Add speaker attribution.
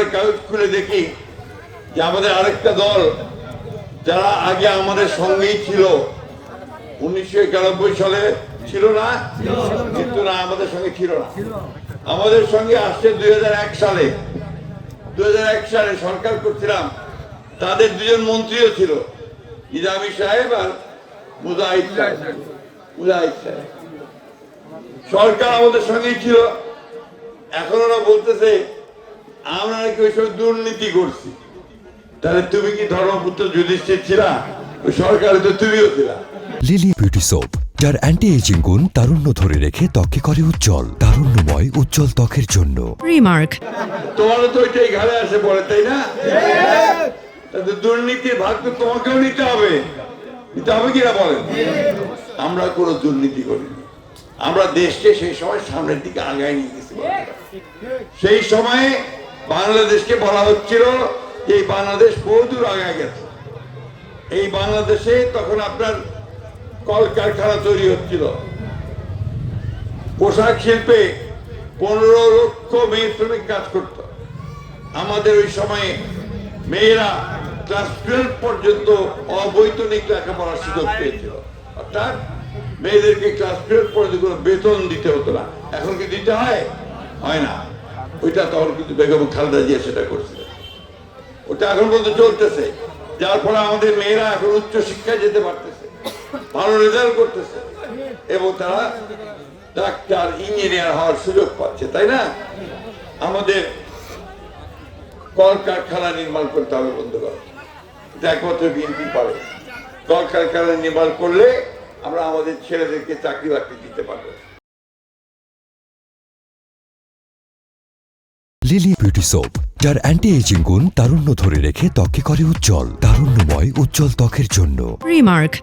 Speaker 1: খবরের কাগজ খুলে দেখি যে আমাদের আরেকটা দল যারা আগে আমাদের সঙ্গেই ছিল 1991 সালে ছিল না, কিন্তু না আমাদের সঙ্গে ছিল না, আমাদের সঙ্গে আসছে 2001 সালে। 2001 সালে সরকার করছিলাম, তাদের দুজন মন্ত্রীও ছিল, নিজামী সাহেব আর মুজাহিদ সাহেব। সরকার আমাদের সঙ্গেই ছিল। এখন ওরা বলতেছে আমরা নাকি ওই সময় দুর্নীতি করছি। তাহলে তুমি কি ধর্মপুত্র যুধিষ্ঠির ছিলা? ওই সরকারে তো তুমিও ছিলা।
Speaker 2: লিলি বিউটি সোপ, যার অ্যান্টি এজিং গুণ তারুণ্য ধরে রেখে ত্বককে করে উজ্জ্বল। তারুণ্যময় উজ্জ্বল ত্বকের জন্য
Speaker 3: রিমার্ক।
Speaker 1: তোমারও তো ওইটাই ঘাড়ে আসে পড়ে, তাই না? দুর্নীতির ভাগ তো তোমাকেও নিতে হবে, নিতে হবে কিনা বলেন? আমরা কোনো দুর্নীতি করিনি, আমরা দেশকে সেই সময় সামনের দিকে আগায় নিয়ে গেছি। সেই সময়ে বাংলাদেশকে বলা হচ্ছিল যে এই বাংলাদেশ বহুদূর আগায় গেছে। এই বাংলাদেশে তখন আপনার কলকারখানা তৈরি হচ্ছিল, পোশাক শিল্পে 15 লক্ষ মেয়ে শ্রমিক কাজ করত। আমাদের ওই সময়ে মেয়েরা ক্লাস 12 পর্যন্ত অবৈতনিক লেখাপড়ার সুযোগ পেয়েছিল, অর্থাৎ মেয়েদেরকে ক্লাস 12 পর্যন্ত কোনো বেতন দিতে হতো না। এখন কি দিতে হয়? হয় না। ওইটা তখন কিন্তু বেগম খালেদা জিয়া সেটা করছিলেন, ওটা এখন পর্যন্ত চলতেছে, যার ফলে আমাদের মেয়েরা এখন উচ্চ শিক্ষায় যেতে পারতেছে, ভালো রেজাল্ট করতেছে এবং তারা ডাক্তার ইঞ্জিনিয়ার হওয়ার সুযোগ পাচ্ছে, তাই না? আমাদের কলকারখানা নির্মাণ করতে হবে বন্ধুগণ, এটা একমাত্র বিএনপি পারে। কলকারখানা নির্মাণ করলে আমরা আমাদের ছেলেদেরকে চাকরি বাকরি দিতে পারবো।
Speaker 2: লিলি বিউটি সোপ, যার অ্যান্টি এজিং গুণ তারুণ্য ধরে রেখে ত্বককে করে উজ্জ্বল। তারুণ্যময় উজ্জ্বল ত্বকের জন্য
Speaker 3: রিমার্ক।